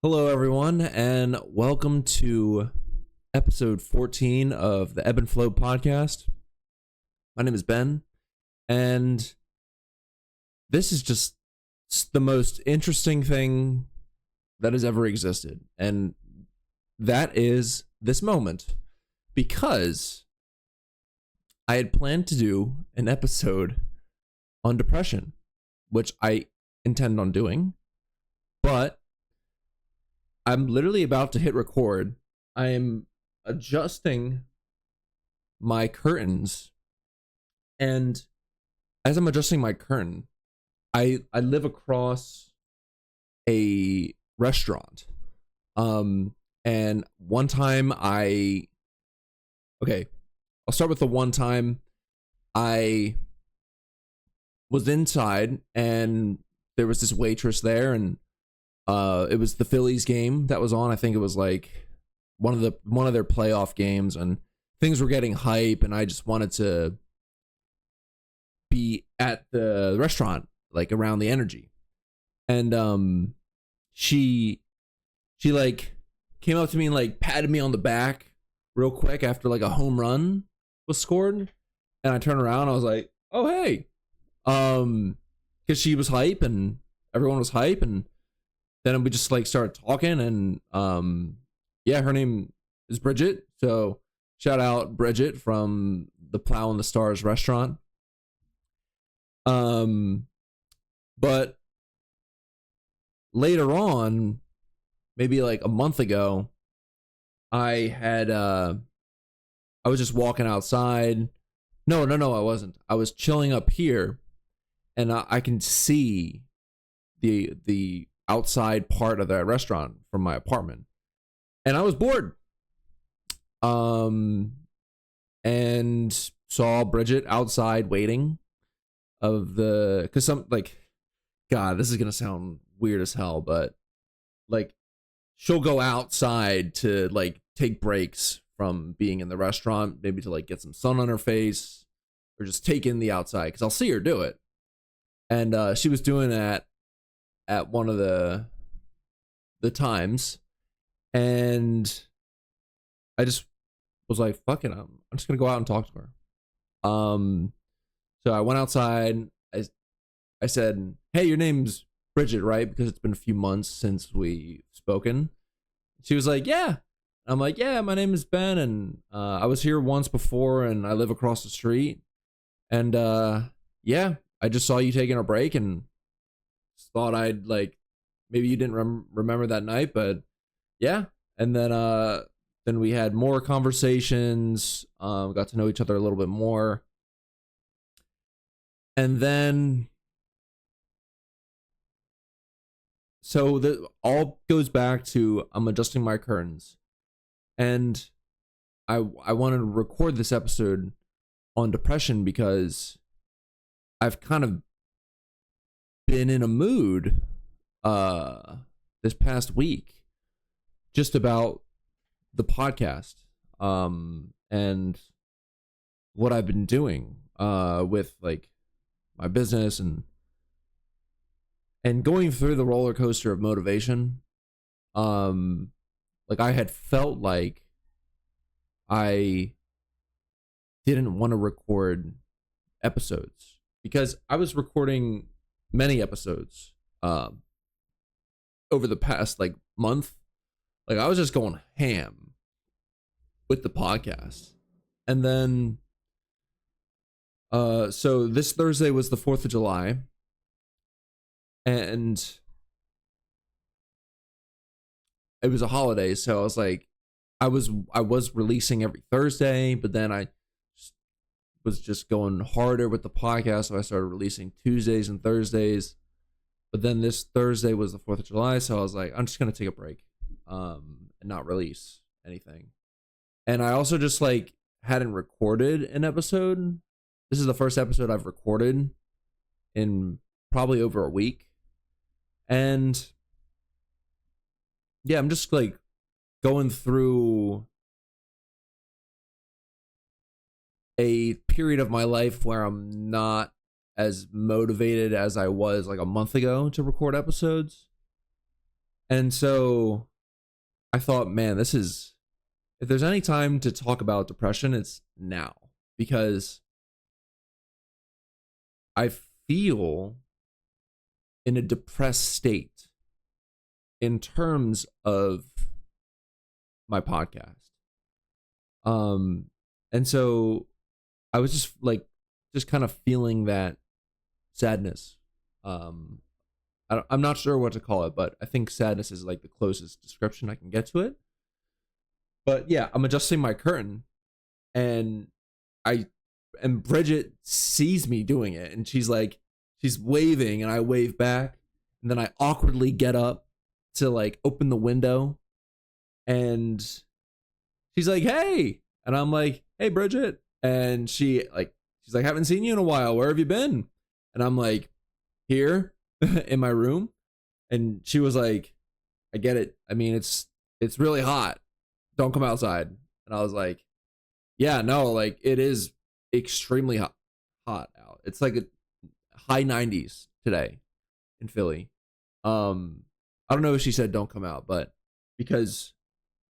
Hello, everyone, and welcome to episode 14 of the Ebbenflow podcast. My name is Ben, and this is just the most interesting thing that has ever existed, and that is this moment, because I had planned to do an episode on depression, which I intend on doing, but I'm literally about to hit record. I am adjusting my curtains, and as I'm adjusting my curtain, I live across a restaurant. And one time I'll start with the one time I was inside and there was this waitress there, and it was the Phillies game that was on. I think it was like one of their playoff games, and things were getting hype, and I just wanted to be at the restaurant, like around the energy. And she like came up to me and like patted me on the back real quick after like a home run was scored, and I turned around. I was like, "Oh, hey," because she was hype and everyone was hype, and then we just like started talking, and yeah, her name is Bridget. So shout out Bridget from the Plow and the Stars restaurant. But later on, maybe like a month ago, I was just walking outside. No, I wasn't. I was chilling up here, and I can see the outside part of that restaurant from my apartment, and I was bored, and saw Bridget outside waiting because some, like, God, this is gonna sound weird as hell, but like, she'll go outside to like take breaks from being in the restaurant, maybe to like get some sun on her face or just take in the outside, because I'll see her do it. And she was doing that at one of the times, and I just was like, fuck it, I'm just gonna go out and talk to her. So I went outside. I said, "Hey, your name's Bridget, right? Because it's been a few months since we've spoken." She was like, "Yeah." I'm like, "Yeah, my name is Ben, and I was here once before, and I live across the street. And yeah, I just saw you taking a break, and thought I'd like, maybe you didn't remember that night, but yeah." And then we had more conversations, got to know each other a little bit more, and then so the all goes back to I'm adjusting my curtains, and I wanted to record this episode on depression because I've kind of been in a mood this past week just about the podcast, and what I've been doing with like my business, and going through the roller coaster of motivation. Like, I had felt like I didn't want to record episodes because I was recording many episodes over the past like month. Like, I was just going ham with the podcast. And then so this Thursday was the 4th of July, and it was a holiday, so I was like, I was releasing every Thursday, but then I was just going harder with the podcast, so I started releasing Tuesdays and Thursdays. But then this Thursday was the 4th of July, so I was like, I'm just gonna take a break, and not release anything. And I also just like hadn't recorded an episode. This is the first episode I've recorded in probably over a week. And yeah, I'm just like going through a period of my life where I'm not as motivated as I was like a month ago to record episodes. And so I thought, man, this is, if there's any time to talk about depression, it's now, because I feel in a depressed state in terms of my podcast. And so I was just kind of feeling that sadness. I'm not sure what to call it, but I think sadness is like the closest description I can get to it. But yeah, I'm adjusting my curtain, and Bridget sees me doing it, and she's waving, and I wave back, and then I awkwardly get up to like open the window, and she's like, "Hey," and I'm like, "Hey, Bridget," and she's like, "Haven't seen you in a while. Where have you been?" And I'm like, "Here in my room." And she was like, "I get it. I mean, it's really hot. Don't come outside." And I was like, "Yeah, no, like it is extremely hot out. It's like a high 90s today in Philly." I don't know if she said don't come out, but because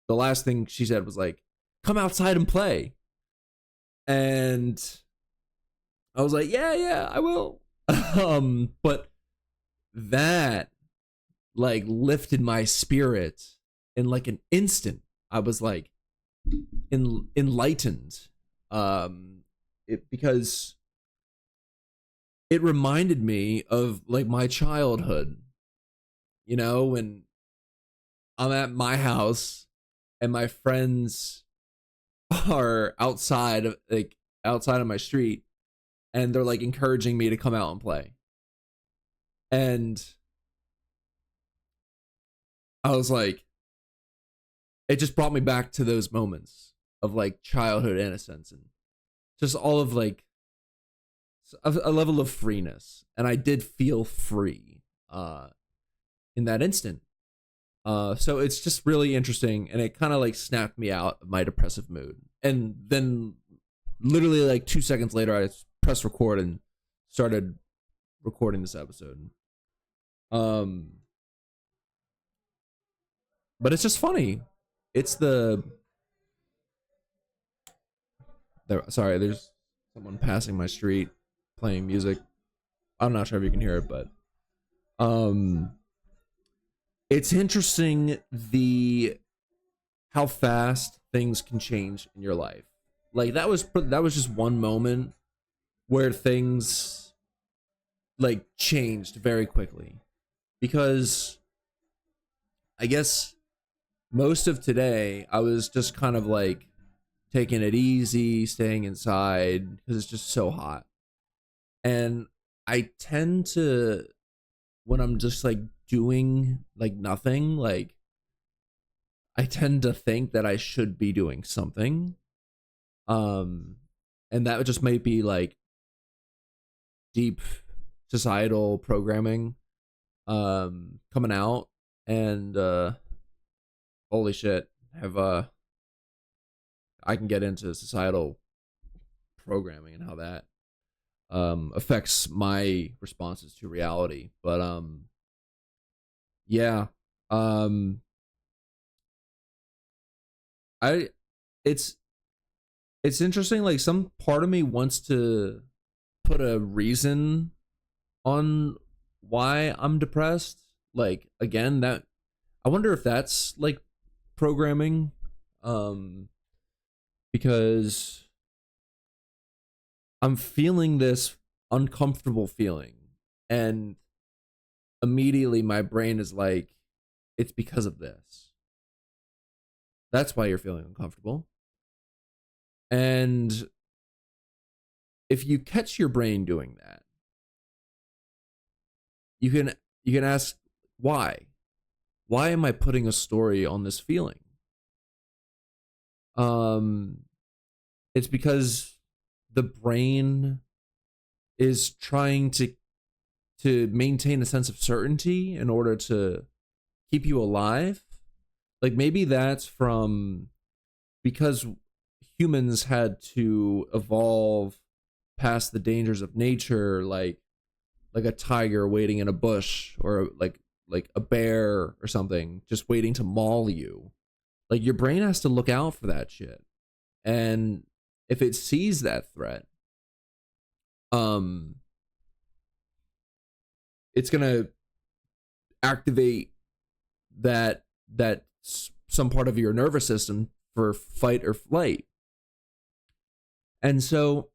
the last thing she said was like, "Come outside and play." And I was like, yeah, I will. But that like lifted my spirit in like an instant. I was like enlightened. Because it reminded me of like my childhood, when I'm at my house and my friends are outside of my street, and they're like encouraging me to come out and play. And I was like, it just brought me back to those moments of like childhood innocence and just all of like a level of freeness. And I did feel free in that instant. So it's just really interesting, and it kind of like snapped me out of my depressive mood. And then literally like 2 seconds later, I pressed record and started recording this episode. But it's just funny. It's sorry, there's someone passing my street playing music. I'm not sure if you can hear it, but it's interesting how fast things can change in your life. Like that was just one moment where things like changed very quickly, because I guess most of today I was just kind of like taking it easy, staying inside because it's just so hot. And I tend to, when I'm just like doing like nothing, like I tend to think that I should be doing something. And that just might be like deep societal programming coming out. And holy shit, I can get into societal programming and how that affects my responses to reality. But yeah, I it's interesting. Like some part of me wants to put a reason on why I'm depressed. Like again, that I wonder if that's like programming, because I'm feeling this uncomfortable feeling, and immediately my brain is like, it's because of this. That's why you're feeling uncomfortable. And if you catch your brain doing that, you can ask, why? Why am I putting a story on this feeling? It's because the brain is trying to maintain a sense of certainty in order to keep you alive. Like maybe that's from because humans had to evolve past the dangers of nature, like a tiger waiting in a bush, or like like a bear or something just waiting to maul you. Like your brain has to look out for that shit. And if it sees that threat, it's going to activate that some part of your nervous system for fight or flight. And so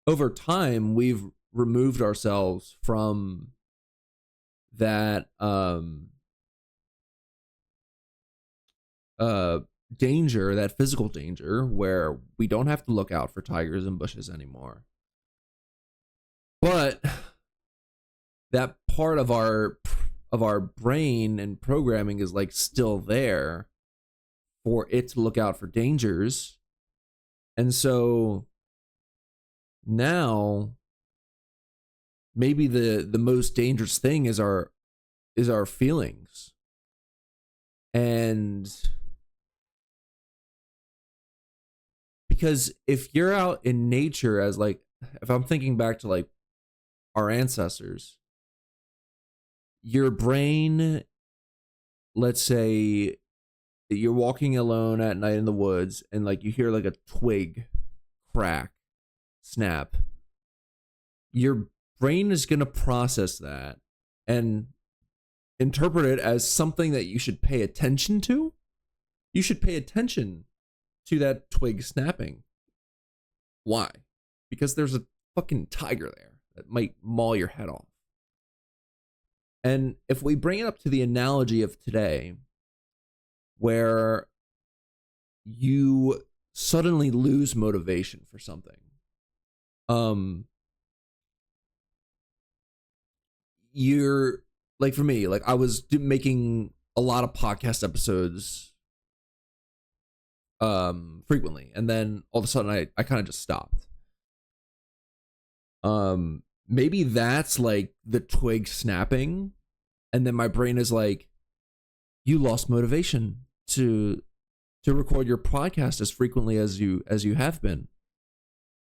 over time we've removed ourselves from that danger, that physical danger, where we don't have to look out for tigers and bushes anymore. But that part of our brain and programming is like still there for it to look out for dangers. And so now maybe the most dangerous thing is our feelings. And because if you're out in nature, as like, if I'm thinking back to like our ancestors, your brain, let's say you're walking alone at night in the woods and like you hear like a twig crack, snap, your brain is going to process that and interpret it as something that you should pay attention to. You should pay attention to that twig snapping. Why? Because there's a fucking tiger there that might maul your head off. And if we bring it up to the analogy of today, where you suddenly lose motivation for something, you're like, for me, like I was making a lot of podcast episodes frequently, and then all of a sudden I kind of just stopped. Maybe that's like the twig snapping, and then my brain is like, you lost motivation to record your podcast as frequently as you have been.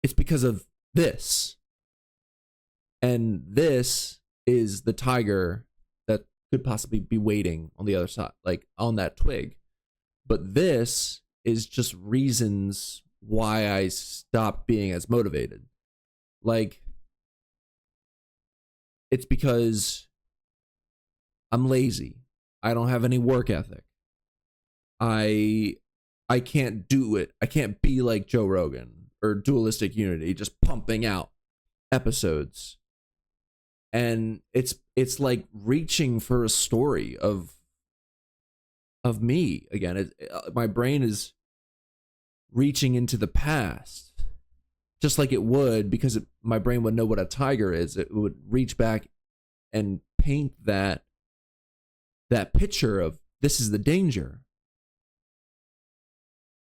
It's because of this. And this is the tiger that could possibly be waiting on the other side, like on that twig. But this is just reasons why I stopped being as motivated. Like, it's because I'm lazy. I don't have any work ethic. I can't do it. I can't be like Joe Rogan or Dualistic Unity, just pumping out episodes. And it's like reaching for a story of me again. My brain is reaching into the past, just like it would, because my brain would know what a tiger is. It would reach back and paint that picture of, this is the danger.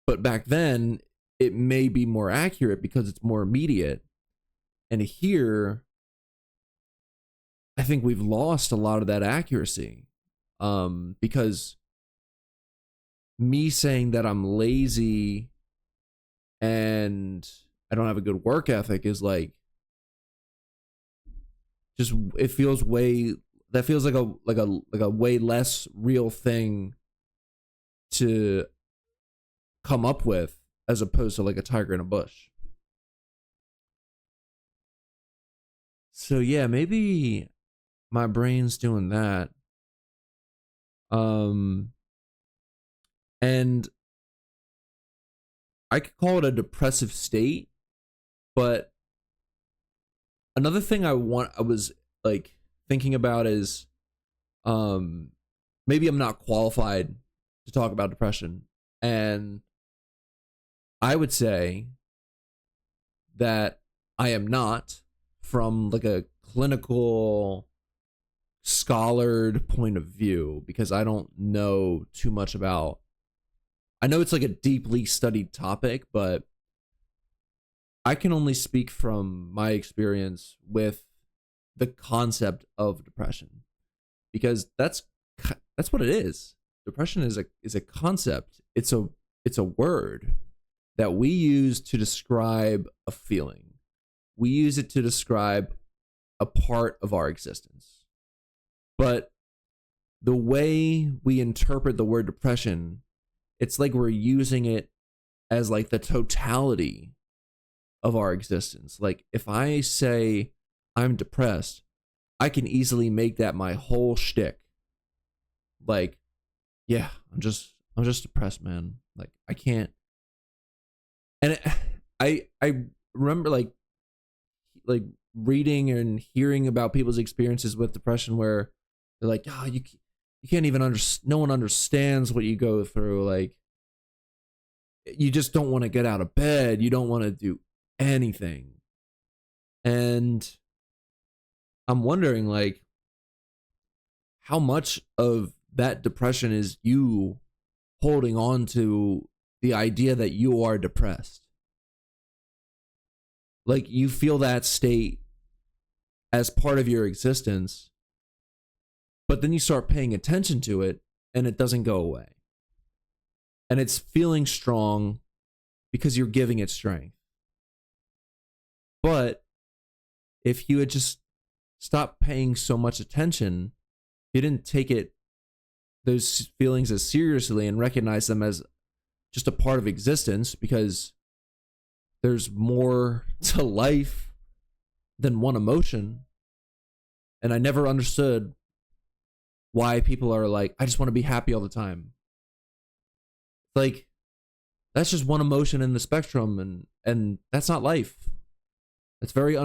But back then, it may be more accurate because it's more immediate. And here, I think we've lost a lot of that accuracy. Because me saying that I'm lazy and I don't have a good work ethic is like, just, it feels way, that feels like a way less real thing to come up with, as opposed to like a tiger in a bush. So yeah, maybe my brain's doing that. And I could call it a depressive state, but another thing I was like thinking about is, maybe I'm not qualified to talk about depression, and I would say that I am not, from like a clinical scholared point of view, because I don't know too much about, I know it's like a deeply studied topic, but I can only speak from my experience with the concept of depression, because that's what it is. Depression is a concept. It's a word that we use to describe a feeling. We use it to describe a part of our existence. But the way we interpret the word depression, it's like we're using it as like the totality of our existence. Like if I say I'm depressed, I can easily make that my whole shtick. Like, yeah, I'm just depressed, man. Like I can't. And I remember like reading and hearing about people's experiences with depression where they're like, oh, you can't even understand. No one understands what you go through. Like, you just don't want to get out of bed. You don't want to do anything. And I'm wondering, like, how much of that depression is you holding on to the idea that you are depressed? Like, you feel that state as part of your existence, but then you start paying attention to it and it doesn't go away. And it's feeling strong because you're giving it strength. But if you had just stopped paying so much attention, you didn't take those feelings as seriously and recognize them as just a part of existence, because there's more to life than one emotion. And I never understood why people are like, I just want to be happy all the time. Like, that's just one emotion in the spectrum, and that's not life. It's very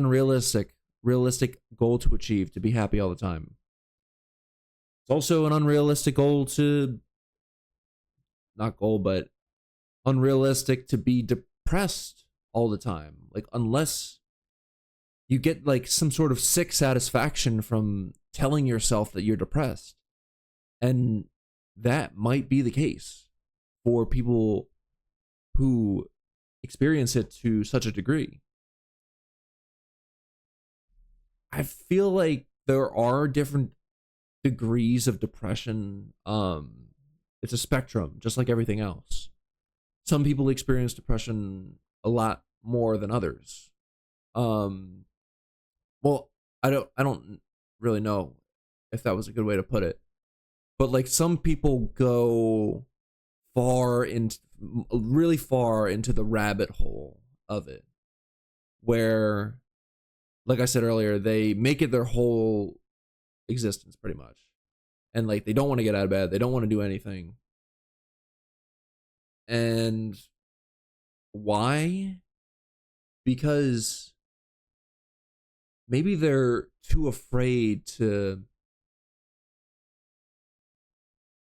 realistic goal to achieve, to be happy all the time. It's also an unrealistic goal but unrealistic to be depressed all the time. Like, unless you get like some sort of sick satisfaction from telling yourself that you're depressed. And that might be the case for people who experience it to such a degree. I feel like there are different degrees of depression. It's a spectrum, just like everything else. Some people experience depression a lot more than others. Well, I don't really know if that was a good way to put it, but like some people go really far into the rabbit hole of it, where, like I said earlier, they make it their whole existence pretty much. And like, they don't want to get out of bed. They don't want to do anything. And why? Because maybe they're too afraid to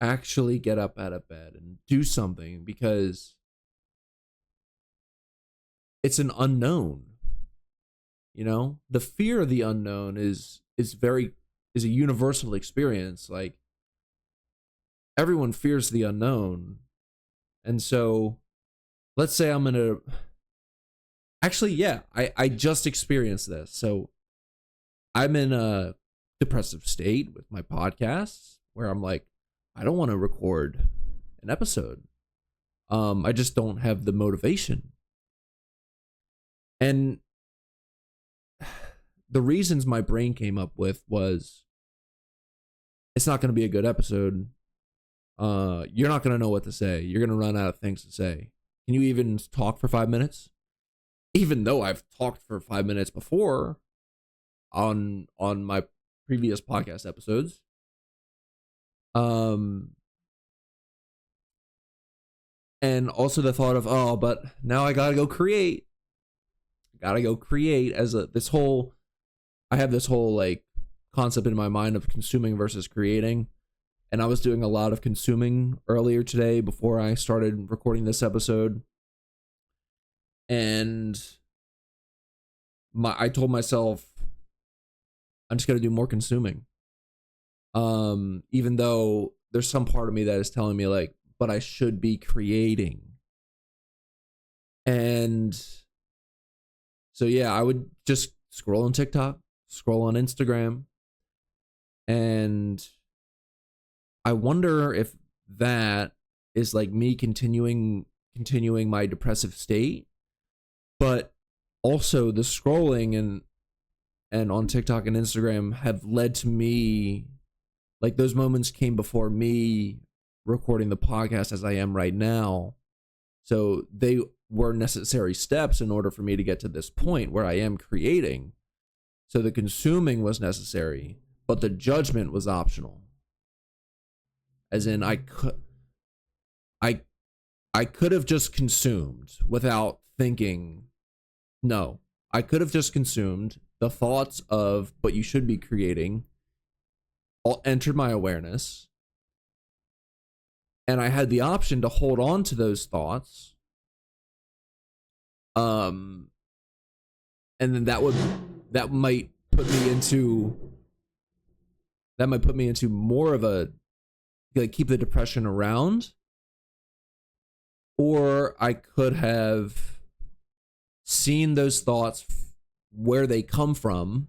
actually get up out of bed and do something, because it's an unknown. You know, the fear of the unknown is a universal experience. Like, everyone fears the unknown. And so let's say I'm in a, actually, yeah, I just experienced this. So I'm in a depressive state with my podcasts where I'm like, I don't want to record an episode. I just don't have the motivation. And the reasons my brain came up with was, it's not going to be a good episode. You're not going to know what to say. You're going to run out of things to say. Can you even talk for 5 minutes? Even though I've talked for 5 minutes before on my previous podcast episodes. And also the thought of, oh, but now I gotta go create. As I have this whole like concept in my mind of consuming versus creating. And I was doing a lot of consuming earlier today before I started recording this episode. And I told myself, I'm just gonna do more consuming. Even though there's some part of me that is telling me like, but I should be creating. And so yeah, I would just scroll on TikTok, scroll on Instagram, and I wonder if that is like me continuing my depressive state, but also the scrolling and on TikTok and Instagram have led to me like those moments came before me recording the podcast as I am right now. So they were necessary steps in order for me to get to this point where I am creating. So the consuming was necessary, but the judgment was optional. As in, I could have just consumed without thinking. No, I could have just consumed. The thoughts of, but you should be creating, all entered my awareness. And I had the option to hold on to those thoughts. And then that might put me into more of a, like, keep the depression around. Or I could have seen those thoughts where they come from,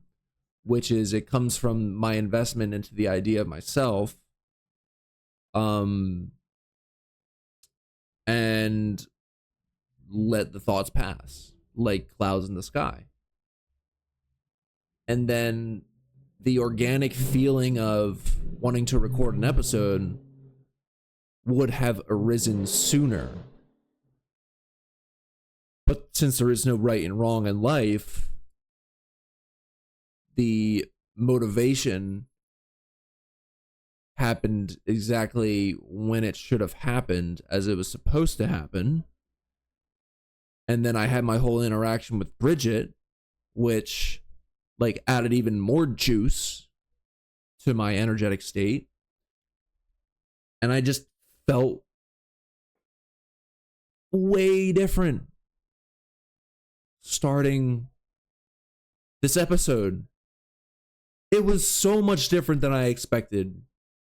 which is it comes from my investment into the idea of myself. And let the thoughts pass like clouds in the sky. And then the organic feeling of wanting to record an episode would have arisen sooner. But since there is no right and wrong in life, the motivation happened exactly when it should have happened, as it was supposed to happen. And then I had my whole interaction with Bridget, which, like, added even more juice to my energetic state. And I just felt way different starting this episode. It was so much different than I expected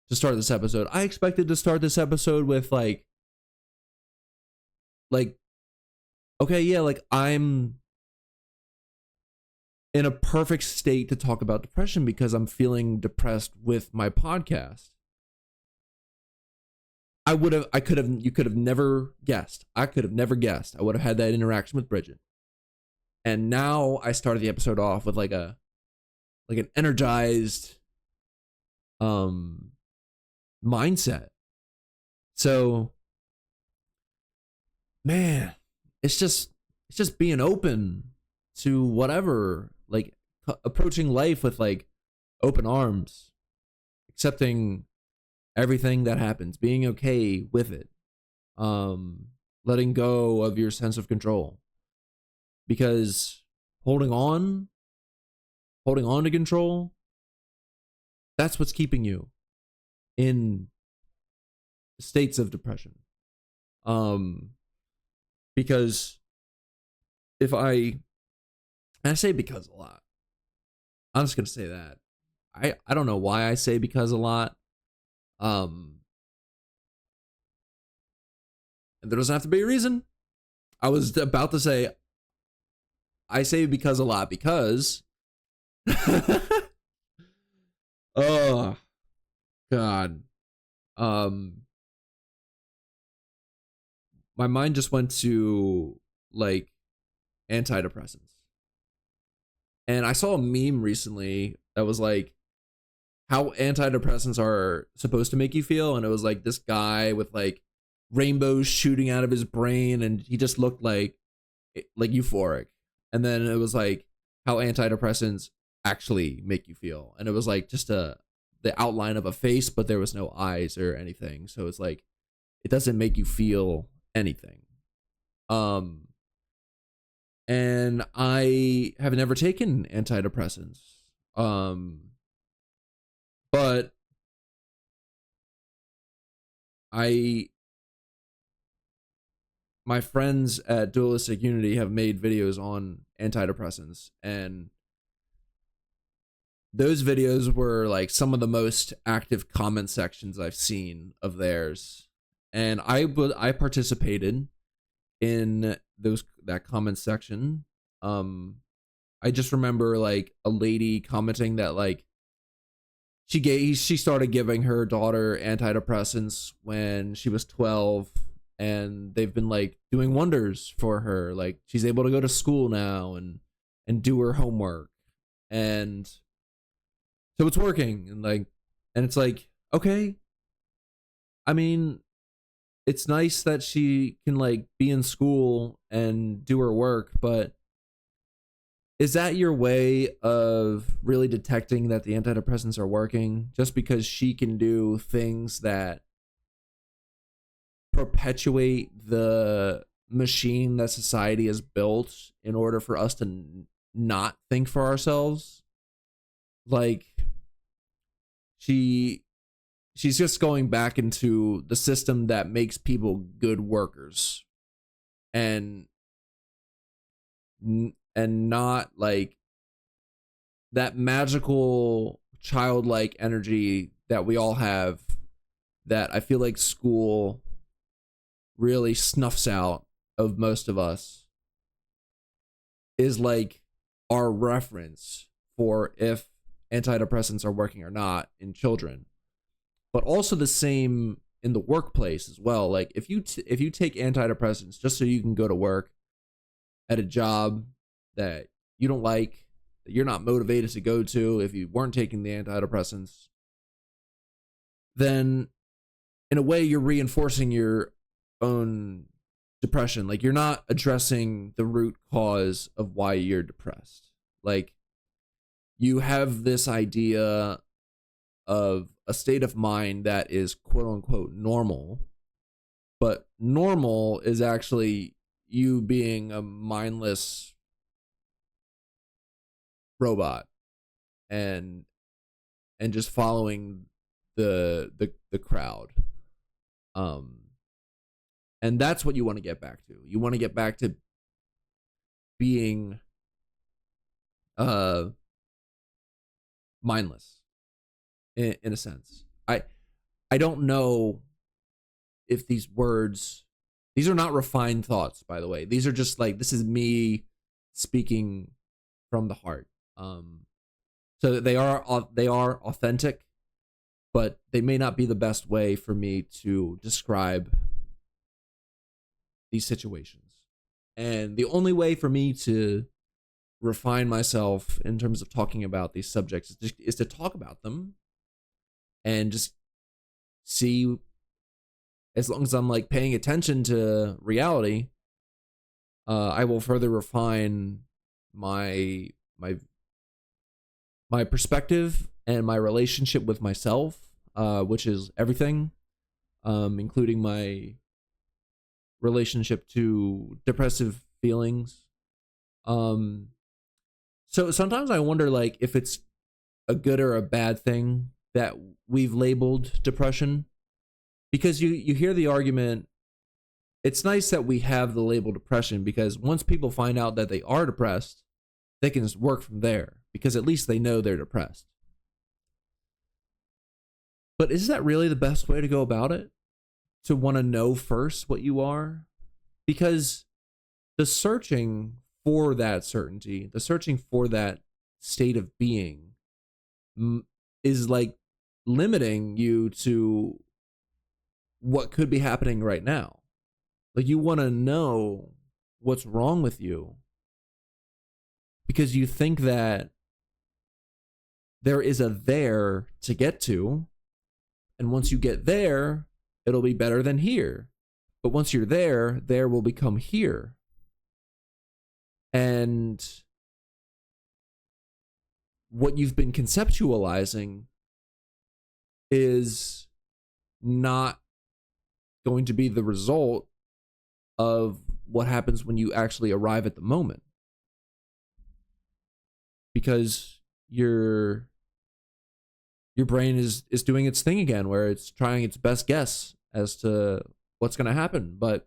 to start this episode. I expected to start this episode with like, okay, yeah, like, I'm in a perfect state to talk about depression because I'm feeling depressed with my podcast. You could have never guessed. I could have never guessed. I would have had that interaction with Bridget. And now I started the episode off with like an energized mindset. So, man, it's just being open to whatever, like approaching life with like open arms, accepting everything that happens, being okay with it, letting go of your sense of control, because holding on to control, that's what's keeping you in states of depression. Because I say because a lot. I'm just gonna say that. I don't know why I say because a lot. And there doesn't have to be a reason. I was about to say I say because a lot because oh God. My mind just went to like antidepressants. And I saw a meme recently that was like how antidepressants are supposed to make you feel, and it was like this guy with like rainbows shooting out of his brain, and he just looked like euphoric. And then it was like how antidepressants actually make you feel, and it was like just the outline of a face, but there was no eyes or anything. So it's like it doesn't make you feel anything. And I have never taken antidepressants. But my friends at Dualistic Unity have made videos on antidepressants, and those videos were like some of the most active comment sections I've seen of theirs. And I participated in that comment section. I just remember like a lady commenting that like she started giving her daughter antidepressants when she was 12, and they've been like doing wonders for her. Like she's able to go to school now and do her homework, and so it's working. And it's like okay, I mean, it's nice that she can like be in school and do her work, but is that your way of really detecting that the antidepressants are working? Just because she can do things that perpetuate the machine that society has built in order for us to not think for ourselves? Like, she she's just going back into the system that makes people good workers, and and not like that magical childlike energy that we all have, that I feel like school really snuffs out of most of us, is like our reference for if antidepressants are working or not in children. But also the same in the workplace as well. Like if you take antidepressants just so you can go to work at a job that you don't like, that you're not motivated to go to, if you weren't taking the antidepressants, then in a way you're reinforcing your own depression. Like, you're not addressing the root cause of why you're depressed. Like, you have this idea of a state of mind that is quote unquote normal, but normal is actually you being a mindless robot, and just following the crowd. um and that's what you want to get back to. You want to get back to being uh mindless, in a sense. I don't know if these are not refined thoughts, by the way. These are just like, this is me speaking from the heart. So they are authentic, but they may not be the best way for me to describe these situations. And the only way for me to refine myself in terms of talking about these subjects is to talk about them, and just see, as long as I'm like paying attention to reality, I will further refine my my my perspective and my relationship with myself, which is everything, including my relationship to depressive feelings. So sometimes I wonder, like, if it's a good or a bad thing that we've labeled depression, because you hear the argument. It's nice that we have the label depression, because once people find out that they are depressed, they can work from there, because at least they know they're depressed. But is that really the best way to go about it? To want to know first what you are? Because the searching for that certainty, the searching for that state of being, is like limiting you to what could be happening right now. Like, you want to know what's wrong with you, because you think that there is a there to get to, and once you get there, it'll be better than here. But once you're there will become here. And what you've been conceptualizing is not going to be the result of what happens when you actually arrive at the moment, because your brain is doing its thing again, where it's trying its best guess as to what's going to happen, but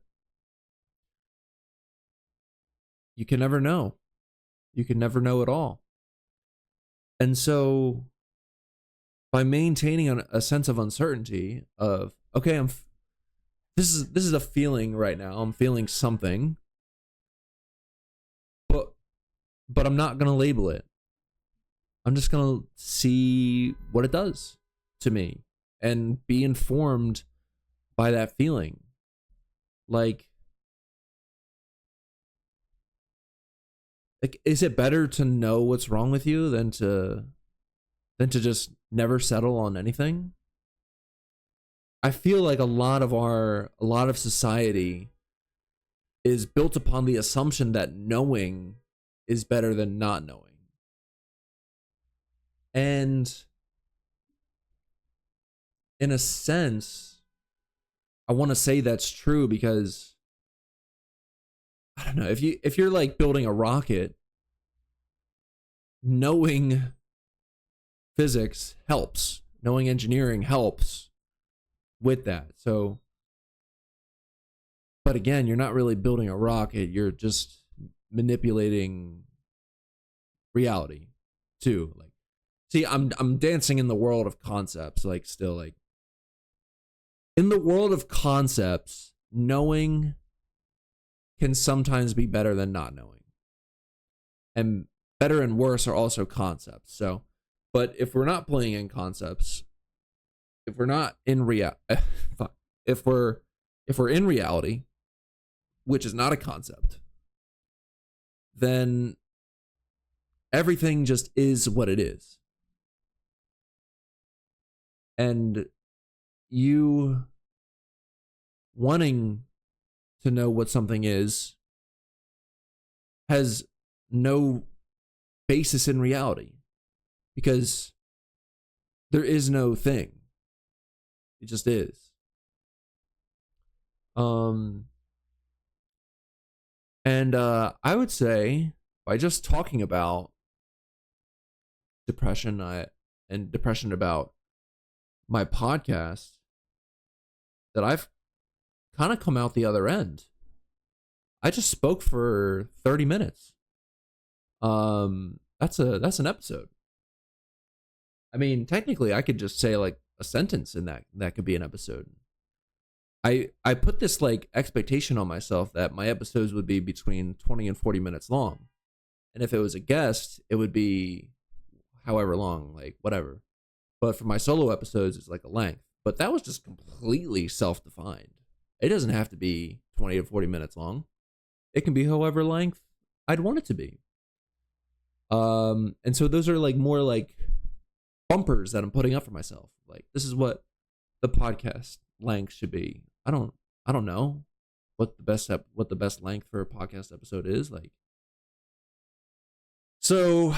you can never know. You can never know at all. And so by maintaining a sense of uncertainty of, okay, this is a feeling right now. I'm feeling something, but I'm not going to label it. I'm just going to see what it does to me and be informed by that feeling. Like, is it better to know what's wrong with you than to just never settle on anything? I feel like a lot of society is built upon the assumption that knowing is better than not knowing. And in a sense, I want to say that's true because I don't know, if you're like building a rocket, knowing physics helps. Knowing engineering helps with that. So, but again, you're not really building a rocket, you're just manipulating reality too. Like, see, I'm dancing in the world of concepts, like still like in the world of concepts, knowing can sometimes be better than not knowing. And better and worse are also concepts. So, but if we're not playing in concepts, if we're not in if we're in reality, which is not a concept, then everything just is what it is. And you wanting to know what something is has no basis in reality because there is no thing. It just is. And I would say by just talking about depression and depression about my podcast that I've kind of come out the other end. I just spoke for 30 minutes. That's an episode. I mean, technically I could just say like a sentence in that could be an episode. I put this like expectation on myself that my episodes would be between 20 and 40 minutes long. And if it was a guest, it would be however long, like whatever. But for my solo episodes, it's like a length. But that was just completely self-defined. It doesn't have to be 20 to 40 minutes long. It can be however length I'd want it to be. And so those are like more like bumpers that I'm putting up for myself. Like, this is what the podcast length should be. I don't know what the best length for a podcast episode is. Like, so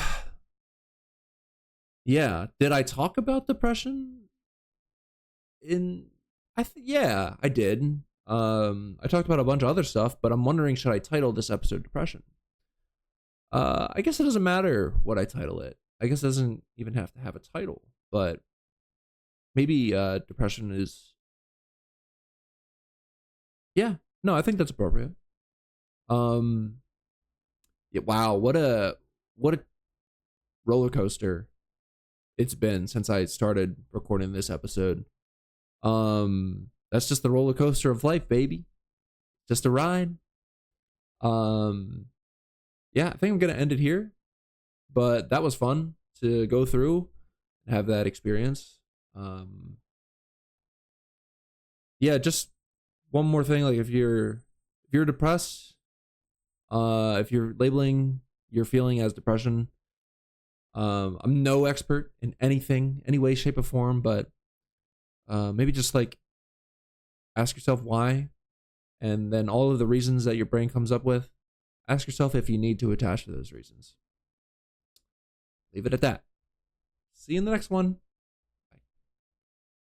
yeah, did I talk about depression? Yeah, I did. I talked about a bunch of other stuff, but I'm wondering, should I title this episode depression? I guess it doesn't matter what I title it. I guess it doesn't even have to have a title, but maybe depression is. Yeah, no, I think that's appropriate. Yeah, wow, what a roller coaster it's been since I started recording this episode. That's just the roller coaster of life, baby. Just a ride. Yeah, I think I'm gonna end it here. But that was fun to go through and have that experience. Yeah, just one more thing. Like, if you're depressed, if you're labeling your feeling as depression, I'm no expert in anything, any way, shape, or form, but maybe just like ask yourself why, and then all of the reasons that your brain comes up with, ask yourself if you need to attach to those reasons. Leave it at that. See you in the next one.